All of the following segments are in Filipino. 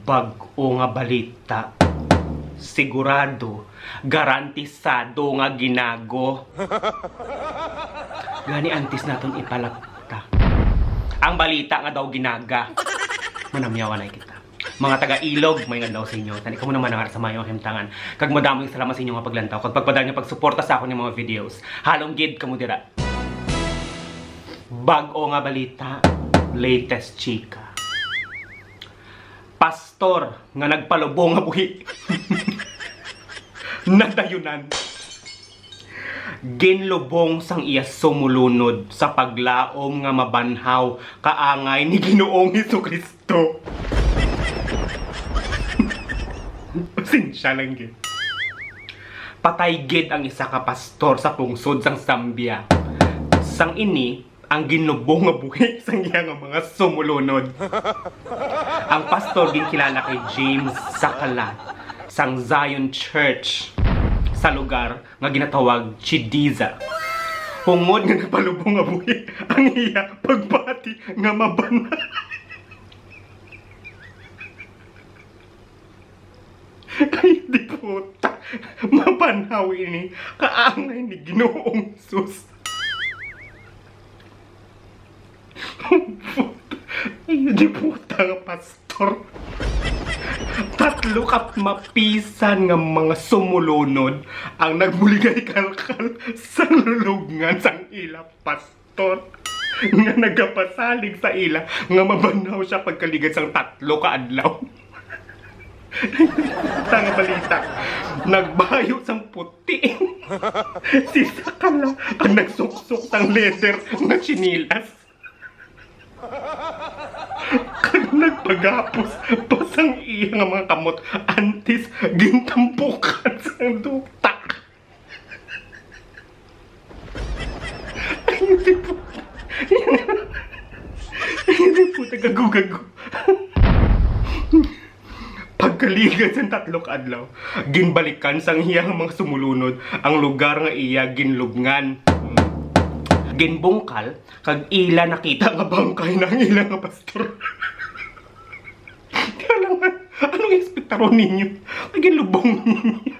Bag-o nga balita. Sigurado, garantisado nga ginago. Gani antis naton ipalapta. Ang balita nga daw ginaga. Manamyawan na kita. Mga taga-ilog, may nga daw sa inyo. Tani ka mo naman nga sa mayong himtangan. Kag madaming salamat sa inyo nga paglantaw. Kag pagpadaan nyo pagsuporta sa akong mga videos. Halong gid ka mo dira. Bag-o nga balita. Latest chika. Pastor nga nagpalubong nga buhi. Nadayunan. Ginlubong sang iya sumulunod sa paglaom nga mabanhaw kaangay ni Ginoong Hesukristo. Pasensya lang gid. Patay gid ang isa ka pastor sa pungsod sang Zambia. Sang ini ang ginlubong nga buhi sang iya nga mga sumulunod. Ang pastor din kilala kay James Sakala sang Zion Church sa lugar nga ginatawag Chidiza. Hungod nga napalubong nga buhi ang iya pagbati nga mabana. Kay di puta, mabanhaw ini kaangay ni Ginoong Sus. Ay, di puta nga pastor. Tatlo ka mapisan nga mga sumulunod ang nagbuligay kalkal sa lulugngan sang ila pastor. Nga nagapasalig sa ila nga mabanaw siya pagkaligad sang tatlo ka adlaw. Tanga balita. Nagbayo sang puti. Si Sakala ang nagsuksok sang leather nga chinilas. Kag nagpagapos pasang iya nga mga kamot antis gintampukan sang duta. Ay, hindi po tagagugago. Pagkaligad sa tatlo ka adlaw, ginbalikan sang iya nga mga sumulunod ang lugar nga iya ginlubngan. Ginbungkal, kag ila nakita nga bangkay ng ila nga pastor. Kaya lang, anong ekspektaron ninyo? Ginlubong ninyo.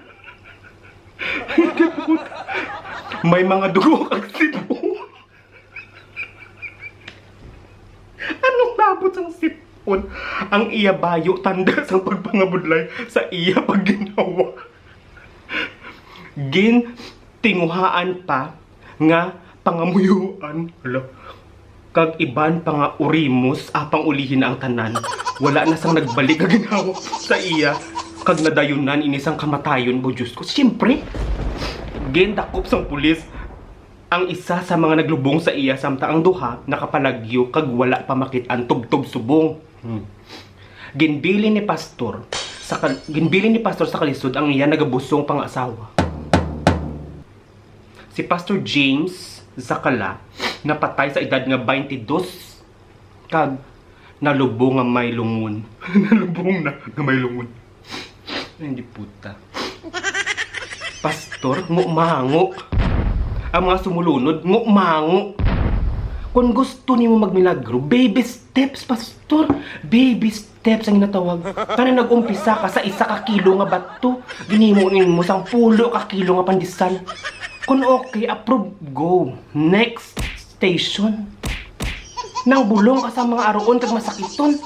May mga dugo kag sipon. Anong labot sang sipon? Ang iya bayo tanda sang pagpangabudlay sa iya pagginawa. Gin tinguhaan pa nga pangamuyuan. Hala. Kag iban pa nga urimos apang ulihin na ang tanan. Wala na sang nagbalik kag ginawa sa iya. Kag nadayunan inisang kamatayon bo Diyos ko. Siyempre, gendakop sang pulis ang isa sa mga naglubong sa iya samtang ang duha nakapalagyo kag wala pa makit-an tubtob subong. Ginbili ni pastor sa kalisod ang iya nagabusong pang-asawa. Si Pastor James Sakala napatay sa edad nga 22 kag nalubong nga may lungon. Nalubong na nga may lungon. Hindi puta. Pastor, ngumango. Ang mga sumulunod, ngumango. Kung gusto nimo magmilagro, baby steps, pastor. Baby steps ang ginatawag. Kana nag-umpisa ka sa 1 ka kilo nga bato, ginhimo mo sang 10 ka kilo nga pandesal. Kung okay, approve, go. Next station. Nang bulong ka sa mga aroon kag masakiton.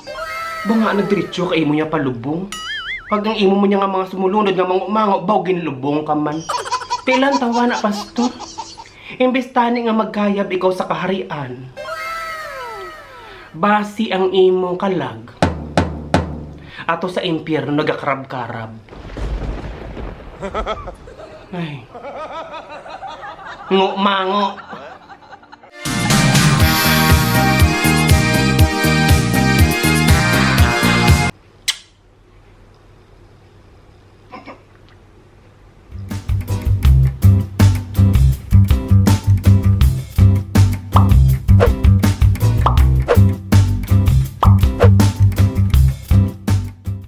Ba nga nagdiretso ka imo niya palubong. Pag ang imo mo niya nga mga sumulunod nga mga umango, baw ginlubong ka man. Pilan tawa na, pastor. Imbes tani nga magkayab ikaw sa kaharian. Basi ang imong kalag. Ato sa impyerno nagakarab-karab. Ay. Ngumango.